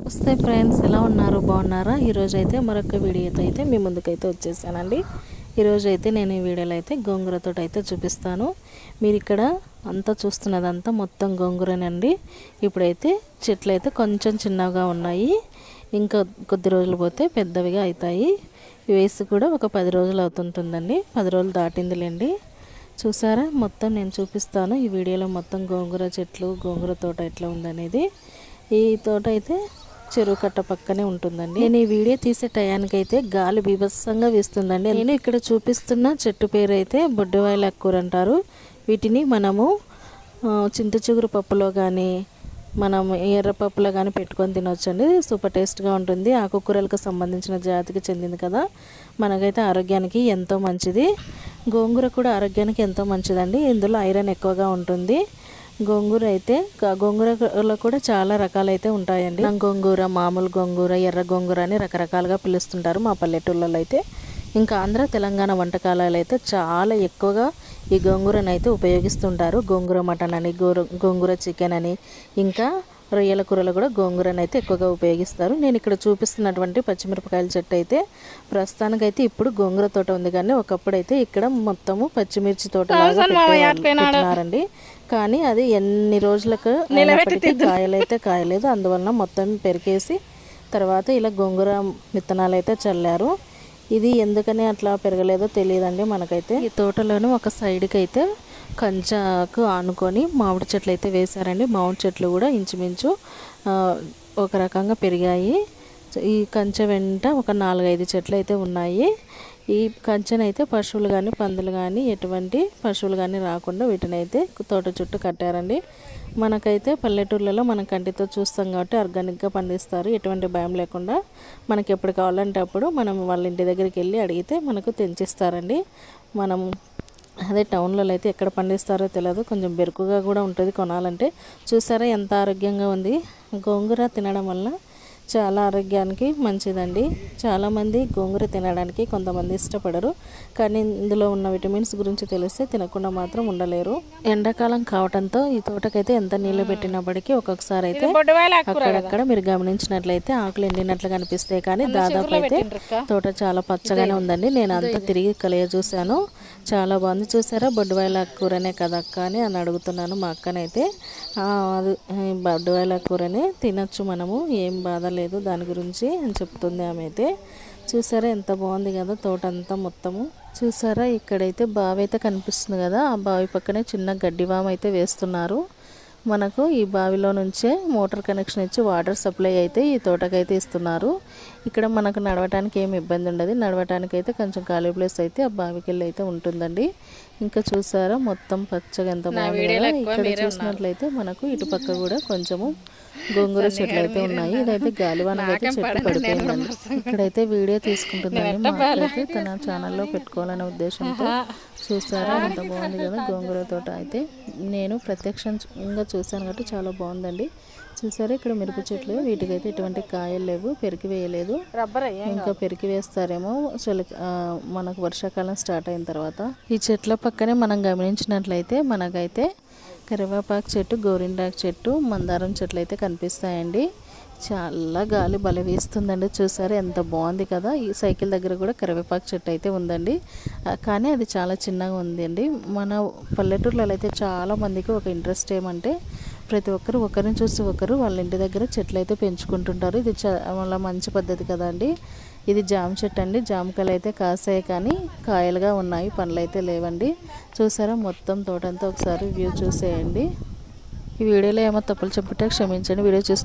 నమస్తే ఫ్రెండ్స్, ఎలా ఉన్నారు? బాగున్నారా? ఈరోజు అయితే మరొక వీడియోతో అయితే మీ ముందుకైతే వచ్చేసానండి. ఈరోజు అయితే నేను ఈ వీడియోలో అయితే గోంగూరతో అయితే చూపిస్తాను. మీరు ఇక్కడ అంతా చూస్తున్నదంతా మొత్తం గోంగూరనండి. ఇప్పుడైతే చెట్లు అయితే కొంచెం చిన్నగా ఉన్నాయి, ఇంకా కొద్ది రోజులు పోతే పెద్దవిగా అవుతాయి. వేసి కూడా ఒక 10 రోజులు అవుతుంటుందండి. 10 రోజులు దాటిందిలేండి. చూసారా, మొత్తం నేను చూపిస్తాను ఈ వీడియోలో. మొత్తం గోంగూర చెట్లు, గోంగూర తోట ఎట్లా ఉందనేది. ఈ తోట అయితే చెరువు కట్ట పక్కనే ఉంటుందండి. నేను ఈ వీడియో తీసే టయానికైతే గాలి బీభత్సంగా వీస్తుందండి. నేను ఇక్కడ చూపిస్తున్న చెట్టు పేరు అయితే బొడ్డువాయల కూర అంటారు. వీటిని మనము చింత చిగురు పప్పులో కానీ మనం ఎర్రపప్పులో కానీ పెట్టుకొని తినొచ్చండి. సూపర్ టేస్ట్గా ఉంటుంది. ఆకుకూరలకు సంబంధించిన జాతికి చెందింది కదా, మనకైతే ఆరోగ్యానికి ఎంతో మంచిది. గోంగూర కూడా ఆరోగ్యానికి ఎంతో మంచిదండి. ఇందులో ఐరన్ ఎక్కువగా ఉంటుంది. గోంగూర అయితే గోంగూరలో కూడా చాలా రకాలైతే ఉంటాయండి. గోంగూర, మామూలు గోంగూర, ఎర్ర గోంగూర అని రకరకాలుగా పిలుస్తుంటారు మా పల్లెటూళ్ళలో అయితే. ఇంకా ఆంధ్ర తెలంగాణ వంటకాలలో అయితే చాలా ఎక్కువగా ఈ గోంగూరను అయితే ఉపయోగిస్తుంటారు. గోంగూర మటన్ అని, గోంగూర చికెన్ అని, ఇంకా రొయ్యల కూరలో కూడా గోంగూరను అయితే ఎక్కువగా ఉపయోగిస్తారు. నేను ఇక్కడ చూపిస్తున్నటువంటి పచ్చిమిరపకాయల చెట్టు అయితే ప్రస్తుతానికైతే ఇప్పుడు గోంగూర తోట ఉంది, కానీ ఒకప్పుడు అయితే ఇక్కడ మొత్తము పచ్చిమిర్చి తోట పెట్టినారండి. కానీ అది ఎన్ని రోజులకు కాయలైతే కాయలేదు. అందువలన మొత్తం పెరికేసి తర్వాత ఇలా గోంగూర విత్తనాలు అయితే చల్లారు. ఇది ఎందుకని అట్లా పెరగలేదో తెలియదండి మనకైతే. ఈ తోటలోనే ఒక సైడ్కి అయితే కంచకు ఆనుకొని మామిడి చెట్లు అయితే వేశారండి. మామిడి చెట్లు కూడా ఇంచుమించు ఒక రకంగా పెరిగాయి. ఈ కంచె వెంట ఒక 4-5 చెట్లు అయితే ఉన్నాయి. ఈ కంచెనైతే పశువులు కానీ పందులు కానీ ఎటువంటి పశువులు కానీ రాకుండా వీటిని అయితే తోట చుట్టూ కట్టారండి. మనకైతే పల్లెటూర్లలో మన కంటితో చూస్తాం కాబట్టి ఆర్గానిక్గా పండిస్తారు. ఎటువంటి భయం లేకుండా మనకి ఎప్పుడు కావాలంటే అప్పుడు మనం వాళ్ళ ఇంటి దగ్గరికి వెళ్ళి అడిగితే మనకు తెంచిస్తారండి. మనం అదే టౌన్లలో అయితే ఎక్కడ పండిస్తారో తెలియదు, కొంచెం బెరుకుగా కూడా ఉంటుంది కొనాలంటే. చూసారా ఎంత ఆరోగ్యంగా ఉంది. గోంగూర తినడం వల్ల చాలా ఆరోగ్యానికి మంచిదండి. చాలామంది గోంగూర తినడానికి కొంతమంది ఇష్టపడరు, కానీ ఇందులో ఉన్న విటమిన్స్ గురించి తెలిస్తే తినకుండా మాత్రం ఉండలేరు. ఎండాకాలం కావడంతో ఈ తోటకైతే ఎంత నీళ్ళు పెట్టినప్పటికీ ఒక్కొక్కసారి అయితే అక్కడక్కడ మీరు గమనించినట్లయితే ఆకులు ఎండినట్లు కనిపిస్తాయి, కానీ దాదాపు అయితే తోట చాలా పచ్చగానే ఉందండి. నేను అంతా తిరిగి కలియ చూశాను, చాలా బాగుంది. చూసారా, బొడ్డువాయల కూరనే కదా అక్క అని అడుగుతున్నాను మా అక్కనైతే. అది బొడ్డువాయల కూరనే తినచ్చు మనము, ఏం బాధ లేదు దాని గురించి అని చెప్తుంది ఆమె అయితే. చూసారా ఎంత బాగుంది కదా తోట అంతా మొత్తము. చూసారా, ఇక్కడైతే బావి అయితే కనిపిస్తుంది కదా, ఆ బావి పక్కనే చిన్న గడ్డివామ అయితే వేస్తున్నారు. మనకు ఈ బావిలో నుంచే మోటార్ కనెక్షన్ ఇచ్చి వాటర్ సప్లై అయితే ఈ తోటకైతే ఇస్తున్నారు. ఇక్కడ మనకు నడవటానికి ఏమి ఇబ్బంది ఉండదు. నడవటానికి అయితే కొంచెం ఖాళీ ప్లేస్ అయితే ఆ బావికి వెళ్ళి అయితే ఉంటుందండి. ఇంకా చూసారా మొత్తం పచ్చగా ఎంత బాగుంది కదా. ఇక్కడ చూసినట్లయితే మనకు ఇటుపక్క కూడా కొంచెము గోంగూర చెట్లు అయితే ఉన్నాయి. ఇదైతే గాలివానగా అయితే చెట్టు పడిపోయిందండి. ఇక్కడైతే వీడియో తీసుకుంటుందండి మాకైతే తన ఛానల్లో పెట్టుకోవాలనే ఉద్దేశంతో. చూసారా ఎంత బాగుంది కదా గోంగూర తోట అయితే. నేను ప్రత్యక్షంగా చూశాను కాబట్టి చాలా బాగుందండి. చూసారా ఇక్కడ మిరప చెట్లు, వీటికైతే ఎటువంటి కాయలు లేవు, పెరికి వేయలేదు. ఇంకా పెరికి వేస్తారేమో మనకు వర్షాకాలం స్టార్ట్ అయిన తర్వాత. ఈ చెట్ల పక్కనే మనం గమనించినట్లయితే మనకైతే కరివేపాకు చెట్టు, గోరింటాకు చెట్టు, మందారం చెట్లు అయితే కనిపిస్తాయండి. చాలా గాలి బల వీస్తుందండి. చూసారా ఎంత బాగుంది కదా. ఈ సైకిల్ దగ్గర కూడా కరివేపాకు చెట్టు అయితే ఉందండి, కానీ అది చాలా చిన్నగా ఉందండి. మన పల్లెటూర్లలో అయితే చాలా మందికి ఒక ఇంట్రెస్ట్ ఏమంటే ప్రతి ఒక్కరు ఒకరిని చూసి ఒకరు వాళ్ళ ఇంటి దగ్గర చెట్లు అయితే పెంచుకుంటుంటారు. ఇది చాలా మంచి పద్ధతి కదా అండి. ఇది జామ చెట్టు అండి. జామకాయలు అయితే కాసాయి కానీ కాయలుగా ఉన్నాయి, పండ్లు అయితే లేవండి. చూసారా మొత్తం తోటంతా ఒకసారి వ్యూ చూసేయండి. ఈ వీడియోలో ఏమో తప్పులు చెప్పుంటే క్షమించండి. వీడియో చూసిన